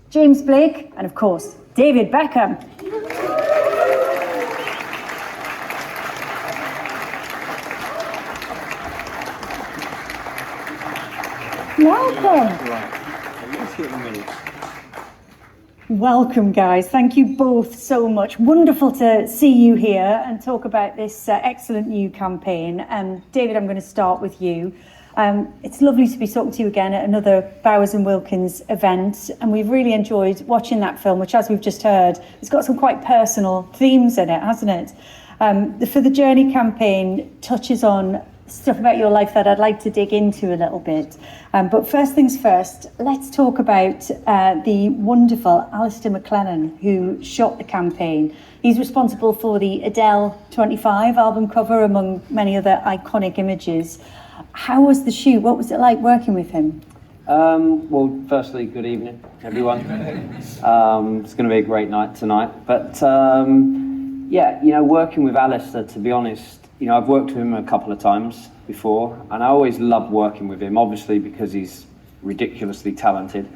James Blake, and of course, David Beckham. Welcome. Welcome, guys. Thank you both so much. Wonderful to see you here and talk about this excellent new campaign. David, I'm going to start with you. It's lovely to be talking to you again at another Bowers & Wilkins event, and we've really enjoyed watching that film, which, as we've just heard, it's got some quite personal themes in it, hasn't it? For the Journey campaign touches on stuff about your life that I'd like to dig into a little bit. But first things first, let's talk about the wonderful Alistair McLennan, who shot the campaign. He's responsible for the Adele 25 album cover, among many other iconic images. How was the shoot? What was it like working with him? Well, firstly, good evening, everyone. It's going to be a great night tonight. But yeah, working with Alistair, to be honest, I've worked with him a couple of times before, and I always love working with him, obviously because he's ridiculously talented.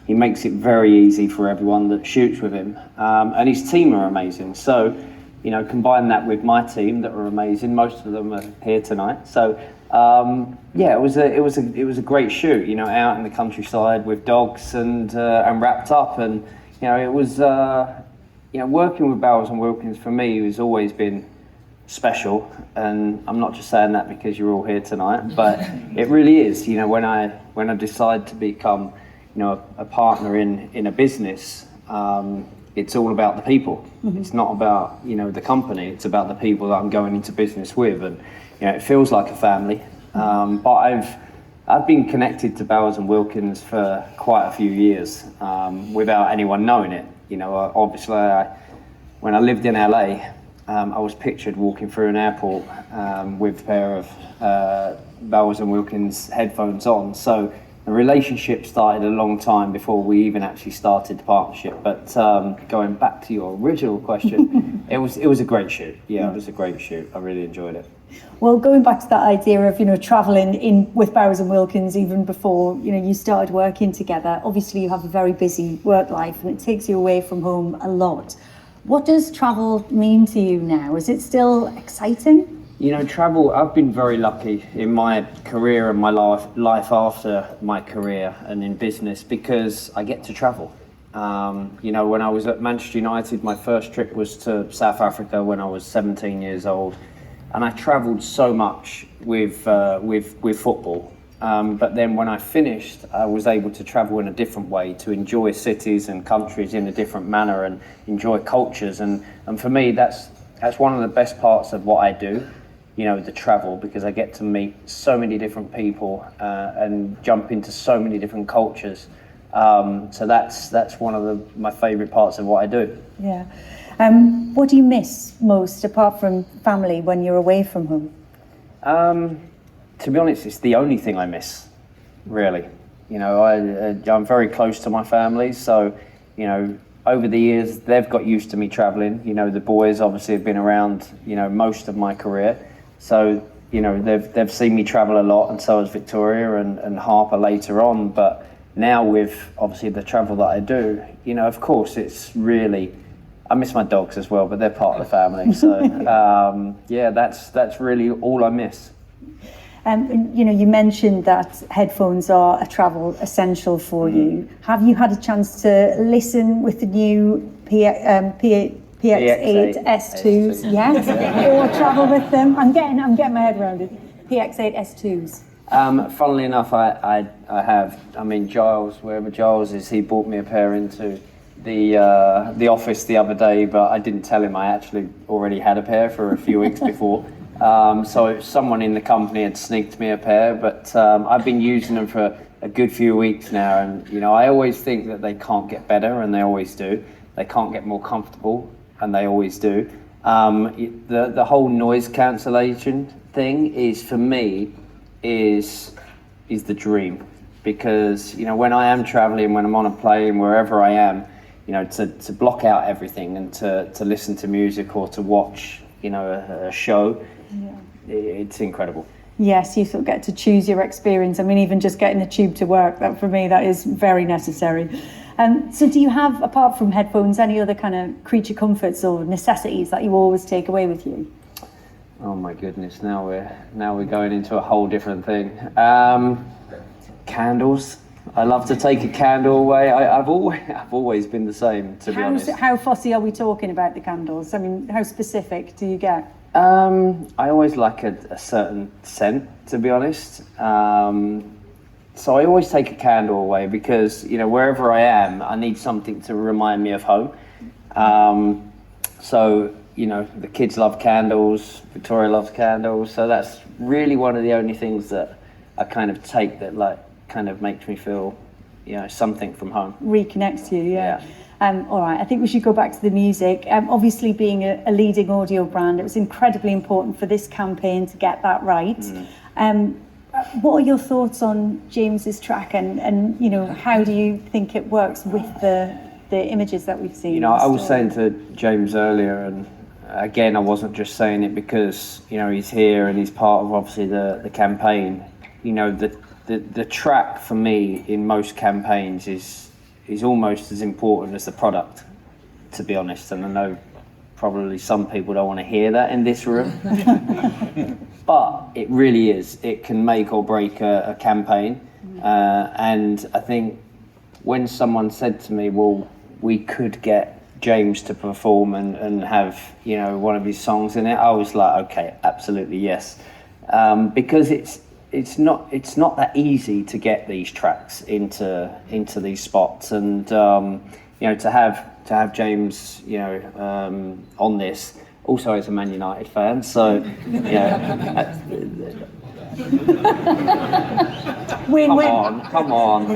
He makes it very easy for everyone that shoots with him, and his team are amazing. So, combine that with my team that are amazing. Most of them are here tonight. So, yeah, it was a great shoot. Out in the countryside with dogs and wrapped up, and it was working with Bowers & Wilkins for me has always been special, and I'm not just saying that because you're all here tonight, but it really is. When I decide to become a partner in a business, it's all about the people. Mm-hmm. It's not about the company, it's about the people that I'm going into business with, and it feels like a family. But I've been connected to Bowers & Wilkins for quite a few years without anyone knowing it. Obviously when I lived in LA, I was pictured walking through an airport with a pair of Bowers & Wilkins headphones on. So the relationship started a long time before we even actually started the partnership. But going back to your original question, it was a great shoot. Yeah, it was a great shoot. I really enjoyed it. Well, going back to that idea of traveling in with Bowers & Wilkins even before you started working together. Obviously, you have a very busy work life, and it takes you away from home a lot. What does travel mean to you now? Is it still exciting? Travel, I've been very lucky in my career and my life after my career and in business because I get to travel. When I was at Manchester United, my first trip was to South Africa when I was 17 years old. And I travelled so much with football. But then when I finished, I was able to travel in a different way, to enjoy cities and countries in a different manner and enjoy cultures. And for me, that's one of the best parts of what I do, the travel, because I get to meet so many different people and jump into so many different cultures. So that's one of my favourite parts of what I do. Yeah. What do you miss most, apart from family, when you're away from home? To be honest, it's the only thing I miss, really. I'm very close to my family, so, over the years, they've got used to me traveling. The boys obviously have been around, most of my career. So, they've seen me travel a lot, and so has Victoria and Harper later on. But now with, obviously, the travel that I do, of course, it's really... I miss my dogs as well, but they're part of the family. So, yeah, that's really all I miss. You mentioned that headphones are a travel essential for you. Have you had a chance to listen with the new Px8 S2s yet, or travel with them? I'm getting my head around it. Px8 S2s. Funnily enough, I have. I mean, Giles, wherever Giles is, he brought me a pair into the office the other day, but I didn't tell him I actually already had a pair for a few weeks before. So someone in the company had sneaked me a pair, but I've been using them for a good few weeks now, and I always think that they can't get better, and they always do. They can't get more comfortable, and they always do. The whole noise cancellation thing is, for me, is the dream, because when I am traveling, when I'm on a plane, wherever I am, to block out everything and to listen to music or to watch a show. Yeah. It's incredible. Yes, you sort of get to choose your experience. I mean, even just getting the tube to work, that for me, that is very necessary. So do you have, apart from headphones, any other kind of creature comforts or necessities that you always take away with you? Oh my goodness! Now we're going into a whole different thing. Candles. I love to take a candle away. I've always been the same, to be honest. How fussy are we talking about the candles? I mean, how specific do you get? I always like a certain scent, to be honest. So I always take a candle away because, you know, wherever I am, I need something to remind me of home. So, you know, the kids love candles, Victoria loves candles, so that's really one of the only things that I kind of take that, like, kind of makes me feel, you know, something from home. Reconnects you, yeah. All right, I think we should go back to the music. Obviously, being a leading audio brand, it was incredibly important for this campaign to get that right. What are your thoughts on James's track, and you know, how do you think it works with the images that we've seen? You know, I was saying to James earlier, and again, I wasn't just saying it because, you know, he's here and he's part of obviously the campaign. You know, the track for me in most campaigns is almost as important as the product, to be honest. And I know probably some people don't want to hear that in this room, but it really is. It can make or break a campaign. And I think when someone said to me, well, we could get James to perform and have, you know, one of his songs in it, I was like, okay, absolutely yes. Because it's not that easy to get these tracks into these spots, and you know, to have James, you know, on this. Also, as a Man United fan, so yeah. Come on.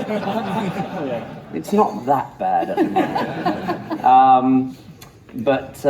It's not that bad at the moment. But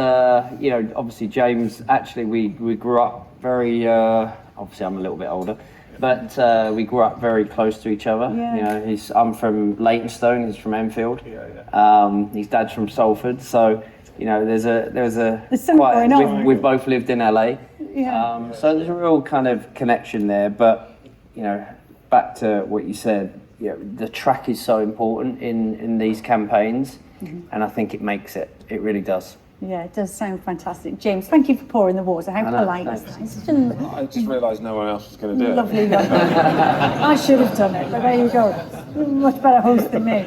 you know, obviously James. Actually, we grew up very. Obviously, I'm a little bit older. But we grew up very close to each other. Yeah. You know, I'm from Leytonstone. He's from Enfield. His dad's from Salford. So, you know, there's something going on. We've both lived in LA. Yeah. So there's a real kind of connection there. But, you know, back to what you said, you know, the track is so important in these campaigns, and I think it makes it. It really does. Yeah, it does sound fantastic. James, thank you for pouring the water. How polite is that? It's such a I just realised no one else was going to do lovely it. I should have done it, but there you go. You're a much better host than me.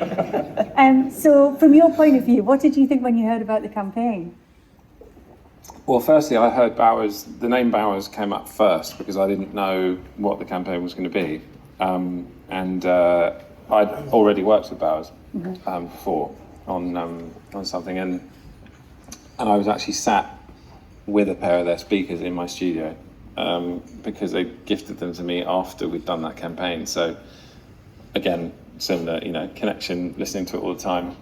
So, from your point of view, what did you think when you heard about the campaign? Well, firstly, I heard Bowers. The name Bowers came up first because I didn't know what the campaign was going to be, and I'd already worked with Bowers before on something, and I was actually sat with a pair of their speakers in my studio because they gifted them to me after we'd done that campaign. So again, similar, you know, connection, listening to it all the time.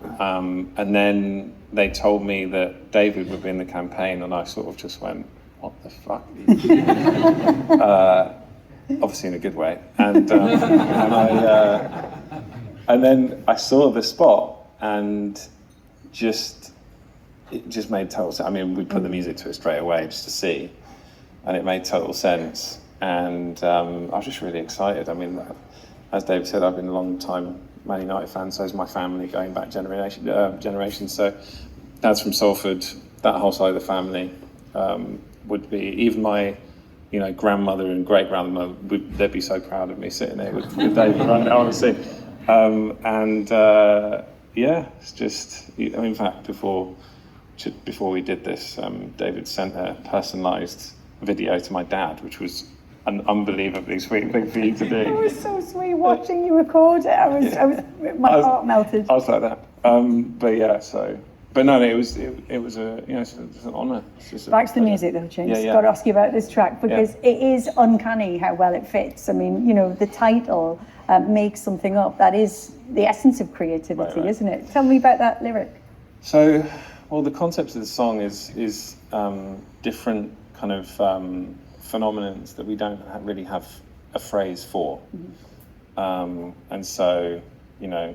And then they told me that David would be in the campaign, and I sort of just went, what the fuck? Obviously in a good way. And then I saw the spot, and it just made total sense. I mean, we put the music to it straight away just to see, and it made total sense. And I was just really excited. I mean, as David said, I've been a long time Man United fan, so is my family, going back generations. So dad's from Salford, that whole side of the family would be, even my, you know, grandmother and great grandmother they'd be so proud of me sitting there with David right now, honestly. Yeah, it's just, I mean, in fact, before we did this, David sent a personalised video to my dad, which was an unbelievably sweet thing for you to do. It was so sweet watching you record it. My heart melted. I was like that. But no, it was a, you know, it's an honour. Back to the music though, James. Yeah. Got to ask you about this track because it is uncanny how well it fits. I mean, you know, the title makes something up. That is the essence of creativity, right. Isn't it? Tell me about that lyric. So, well, the concept of the song is different kind of phenomenons that we don't really have a phrase for. And so, you know,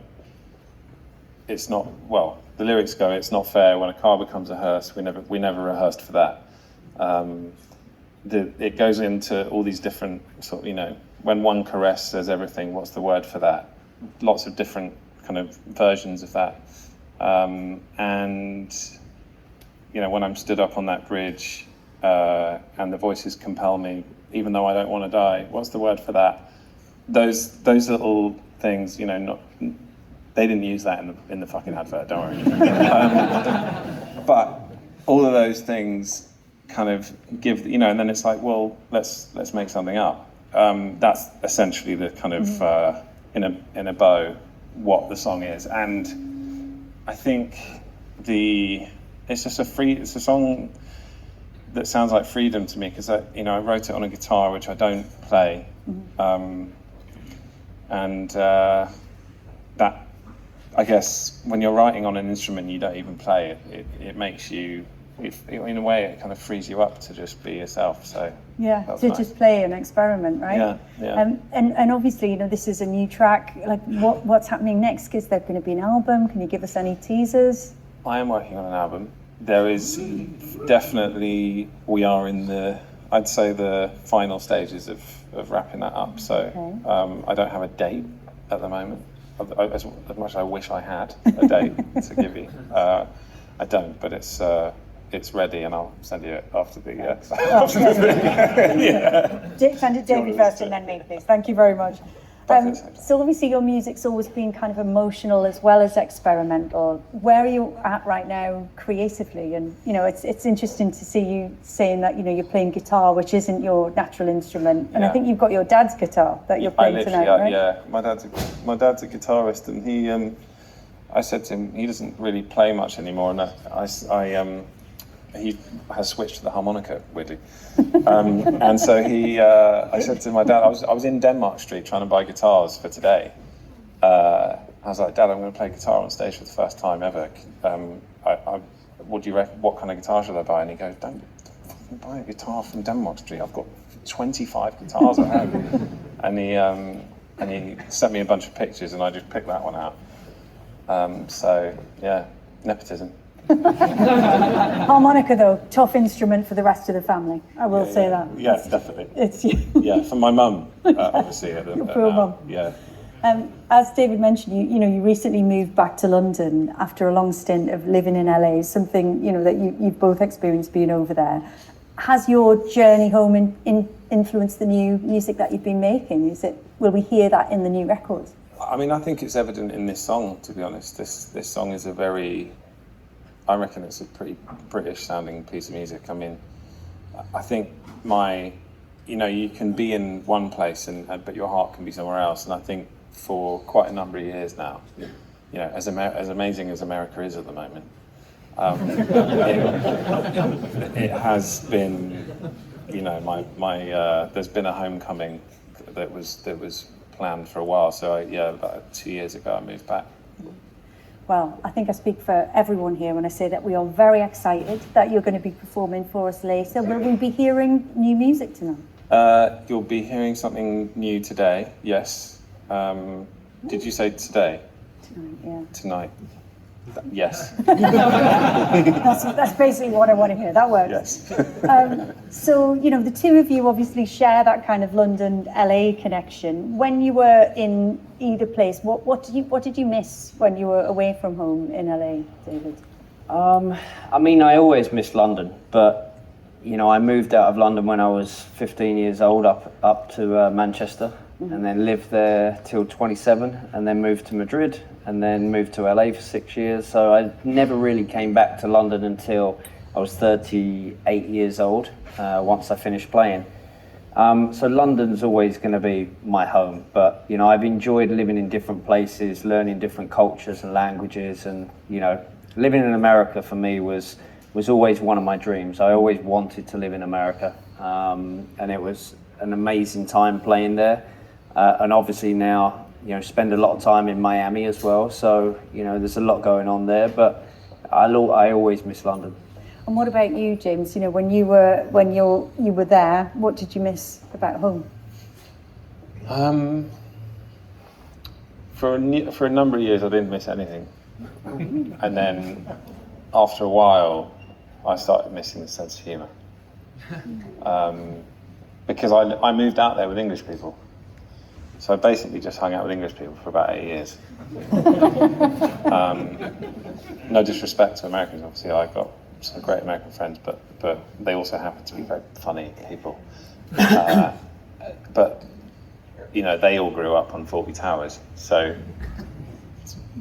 it's not, well, the lyrics go, it's not fair when a car becomes a hearse, we never rehearsed for that. It goes into all these different sort of, you know, when one caress says everything, what's the word for that? Lots of different kind of versions of that. And you know, when I'm stood up on that bridge and the voices compel me, even though I don't want to die. What's the word for that? Those little things, you know, they didn't use that in the fucking advert. Don't worry. But all of those things kind of give, you know, and then it's like, well, let's make something up. That's essentially the kind of in a bow what the song is, and I think it's a song that sounds like freedom to me, because I wrote it on a guitar which I don't play, and that, I guess, when you're writing on an instrument you don't even play it makes you, in a way, it kind of frees you up to just be yourself. So yeah, to nice. Just play and experiment, right? Yeah. And obviously, you know, this is a new track. Like, what's happening next? Is there going to be an album? Can you give us any teasers? I am working on an album. There is definitely, we are in I'd say the final stages of wrapping that up. So okay. I don't have a date at the moment. As much as I wish I had a date to give you, I don't. But it's ready, and I'll send you it after the. Yeah. Send it David first, and then me, please. Thank you very much. So obviously your music's always been kind of emotional as well as experimental. Where are you at right now creatively? And you know, it's interesting to see you saying that, you know, you're playing guitar, which isn't your natural instrument. And I think you've got your dad's guitar that you're playing tonight, right? Yeah, my dad's a guitarist, and I said to him, he doesn't really play much anymore, and he has switched to the harmonica, weirdly. And so I said to my dad, I was in Denmark Street trying to buy guitars for today. I was like, Dad, I'm going to play guitar on stage for the first time ever. What do you reckon? What kind of guitar should I buy? And he goes, don't fucking buy a guitar from Denmark Street. I've got 25 guitars at home. And he sent me a bunch of pictures, and I just picked that one out. So yeah, nepotism. Harmonica, though, tough instrument for the rest of the family. I will say that. Yeah, definitely. It's yeah, for my mum, obviously. Your poor mum. Yeah. As David mentioned, you recently moved back to London after a long stint of living in LA. Something, you know, that you've both experienced being over there. Has your journey home influenced the new music that you've been making? Will we hear that in the new record? I mean, I think it's evident in this song, to be honest. This song is I reckon it's a pretty British sounding piece of music. I mean, I think you can be in one place but your heart can be somewhere else. And I think for quite a number of years now, you know, as amazing as America is at the moment, it has been, you know, there's been a homecoming that was planned for a while. So about 2 years ago I moved back. Well, I think I speak for everyone here when I say that we are very excited that you're going to be performing for us later. Will we be hearing new music tonight? You'll be hearing something new today, yes. Did you say today? Tonight, yeah. Tonight. Yes. That's basically what I want to hear. That works. Yes. So, you know, the two of you obviously share that kind of London-LA connection. When you were in either place, what did you miss when you were away from home in LA, David? I mean, I always miss London, but you know, I moved out of London when I was 15 years old up to Manchester. And then lived there till 27, and then moved to Madrid, and then moved to LA for 6 years. So I never really came back to London until I was 38 years old, once I finished playing. So London's always going to be my home, but you know, I've enjoyed living in different places, learning different cultures and languages, and you know, living in America for me was always one of my dreams. I always wanted to live in America, and it was an amazing time playing there. And obviously now, you know, spend a lot of time in Miami as well. So, you know, there's a lot going on there, but I always miss London. And what about you, James? You know, when you were there, what did you miss about home? For a number of years, I didn't miss anything. And then after a while, I started missing the sense of humour. Because I moved out there with English people. So I basically just hung out with English people for about 8 years. No disrespect to Americans, obviously. I've got some great American friends, but they also happen to be very funny people. But they all grew up on 40 Towers, so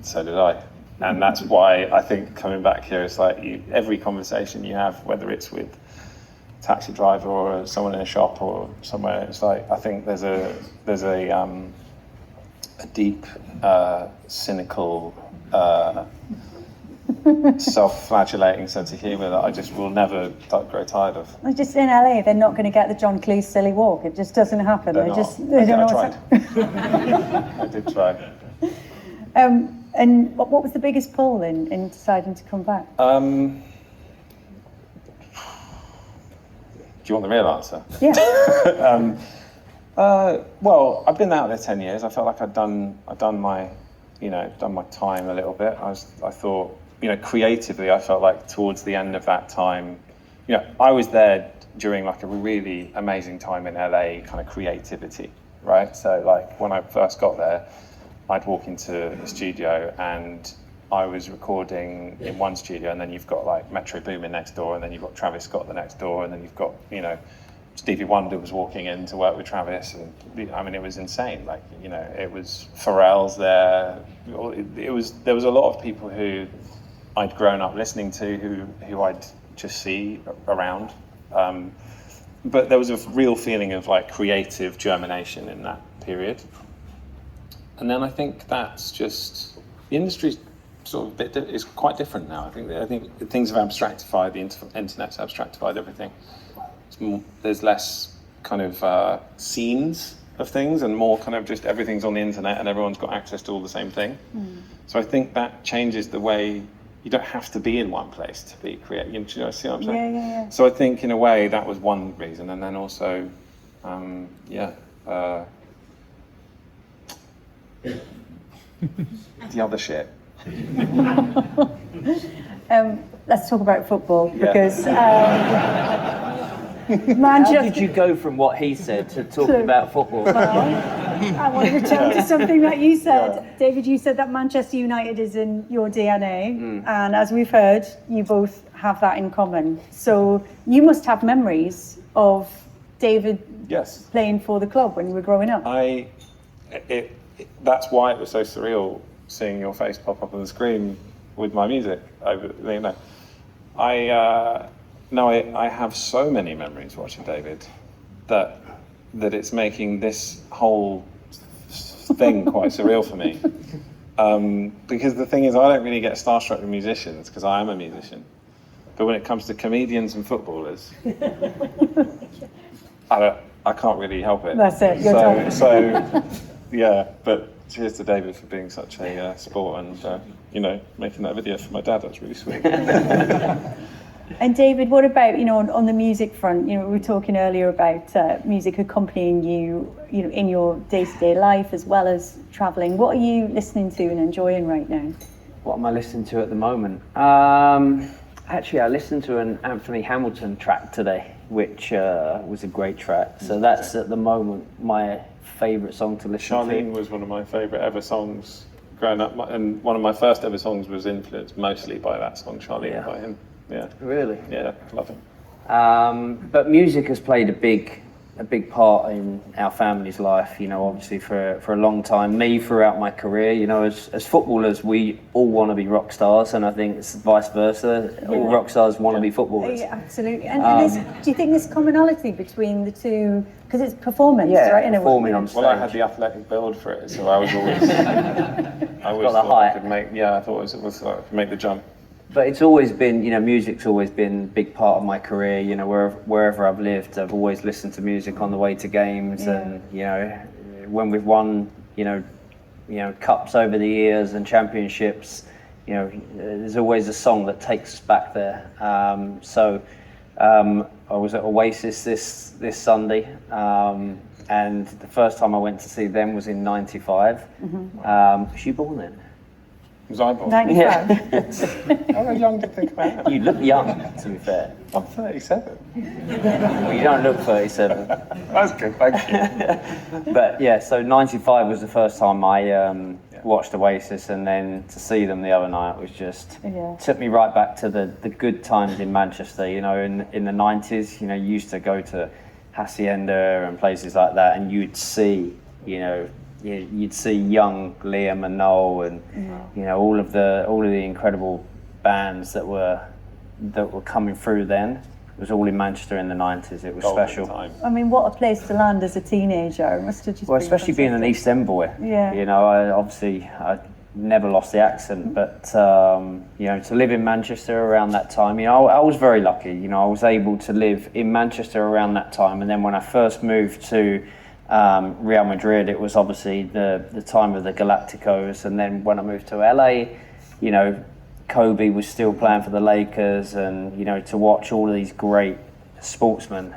did I. And that's why I think coming back here, it's like every conversation you have, whether it's with a taxi driver or someone in a shop or somewhere, it's like I think there's a deep, cynical, self-flagellating sense of humour that I just will never grow tired of. Just in LA, they're not going to get the John Cleese silly walk. It just doesn't happen. They don't know what's happening. I did try. And what was the biggest pull in deciding to come back? Do you want the real answer? Yeah. Well, I've been out there 10 years. I felt like I'd done my time a little bit. I thought, creatively, I felt like towards the end of that time, I was there during like a really amazing time in LA, kind of creativity, right? So like when I first got there, I'd walk into the studio and I was recording in one studio, and then you've got like Metro Boomin next door, and then you've got Travis Scott the next door, and then you've got, Stevie Wonder was walking in to work with Travis, and I mean, it was insane. Like, it was Pharrell's there. There was a lot of people who I'd grown up listening to, who I'd just see around. But there was a real feeling of like creative germination in that period. And then I think that's just, the industry's sort of is quite different now. I think things have abstractified, the internet's abstractified everything. There's less kind of scenes of things and more kind of just everything's on the internet and everyone's got access to all the same thing. So I think that changes the way, you don't have to be in one place to be creative. Do you see what I'm saying? Yeah. So I think in a way that was one reason, and then also, the other shit. Let's talk about football, because Manchester... How did you go from what he said to talking about football? Well, I want to return to something that you said. Yeah. David, you said that Manchester United is in your DNA, and as we've heard, you both have that in common. So you must have memories of David playing for the club when you were growing up. That's why it was so surreal seeing your face pop up on the screen with my music. I have so many memories watching David that it's making this whole thing quite surreal for me. Because the thing is, I don't really get starstruck with musicians because I am a musician. But when it comes to comedians and footballers, I can't really help it. That's it. You're yeah, but cheers to David for being such a sport and making that video for my dad. That's really sweet. And David, what about on the music front? We were talking earlier about music accompanying you, in your day-to-day life as well as traveling. What are you listening to and enjoying right now? What am I listening to at the moment? Actually, I listened to an Anthony Hamilton track today, which was a great track. So that's at the moment my favourite song to listen to. Charlene was one of my favourite ever songs growing up, and one of my first ever songs was influenced mostly by that song, Charlene, by him. Yeah. Really? Yeah, love him. But music has played a big part in our family's life, obviously for a long time. Me, throughout my career, as footballers, we all want to be rock stars, and I think it's vice versa. Yeah. All rock stars want to be footballers. Yeah, absolutely. And do you think there's commonality between the two? Because it's performance, right? Performing on stage. Well, I had the athletic build for it, so I was always... I always thought I could make... Yeah, I thought it was I could make the jump. But it's always been, music's always been a big part of my career. Wherever I've lived, I've always listened to music on the way to games, and when we've won, cups over the years and championships, there's always a song that takes us back there. I was at Oasis this Sunday, and the first time I went to see them was in '95. Was you born then? Was I born? 95. How young do you think I am? You look young, to be fair. I'm 37. Well, you don't look 37. That's good, thank you. But yeah, so 95 was the first time I watched Oasis, and then to see them the other night was just, took me right back to the good times in Manchester, you know, in the 90s, you know, you used to go to Hacienda and places like that, and you'd see, you know, you'd see young Liam and Noel and, you know, all of the incredible bands that were coming through then. It was all in Manchester in the 90s. It was Golden special. time. I mean, what a place to land as a teenager. It must have just Well, been especially being an fantastic. East End boy. Yeah. You know, I never lost the accent, but you know, to live in Manchester around that time, you know, I was very lucky. You know, I was able to live in Manchester around that time, and then when I first moved to Real Madrid, it was obviously the time of the Galacticos, and then when I moved to LA, you know, Kobe was still playing for the Lakers, and you know, to watch all of these great sportsmen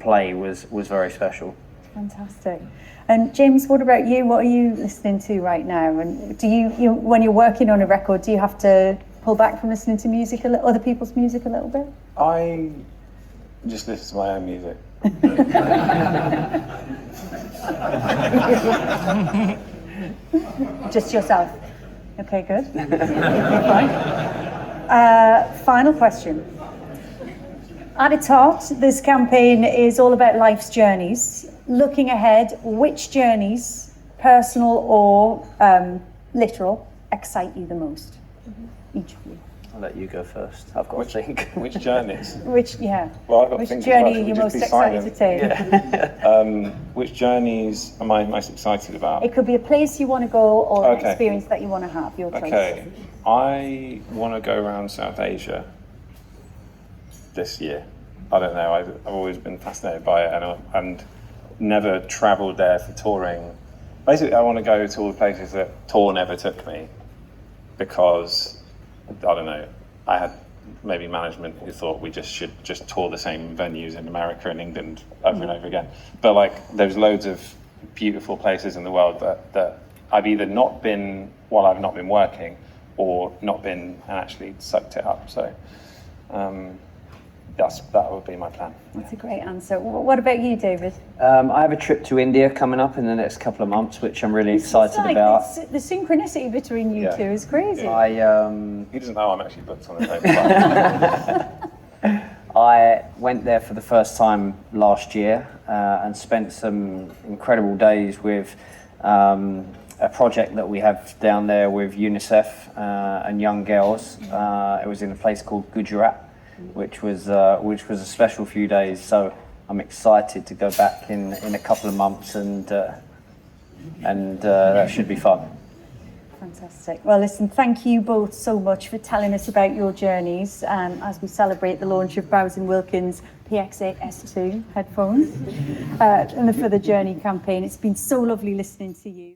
play was very special. Fantastic. And James, what about you? What are you listening to right now? And do you when you're working on a record, do you have to pull back from listening to music, other people's music a little bit? I just listen to my own music. Just yourself. Okay, good. Fine. Final question. At its heart, this campaign is all about life's journeys. Looking ahead, which journeys, personal or literal, excite you the most? Each of you. I'll let you go first. I've got to think. Which journeys? Which, yeah. Well, I've got to Which think journey as are well. you Should we most just be excited to silent? take? Which journeys am I most excited about? It could be a place you want to go or an Okay. experience that you want to have, your choice. Okay, I want to go around South Asia this year. I don't know, I've always been fascinated by it, and never travelled there for touring. Basically, I want to go to all the places that tour never took me, because, I don't know, I had maybe management who thought we should just tour the same venues in America and England over and over again. But like, there's loads of beautiful places in the world that I've either not been while I've not been working, or not been and actually sucked it up. So that would be my plan. That's a great answer. What about you, David? I have a trip to India coming up in the next couple of months, which I'm really excited about. The synchronicity between you two is crazy. He doesn't know I'm actually booked on the table. I went there for the first time last year and spent some incredible days with a project that we have down there with UNICEF and young girls. It was in a place called Gujarat, which was a special few days. So I'm excited to go back in a couple of months, and that should be fun. Fantastic. Well, listen, thank you both so much for telling us about your journeys as we celebrate the launch of Bowers & Wilkins Px8 S2 headphones and for the Journey campaign. It's been so lovely listening to you.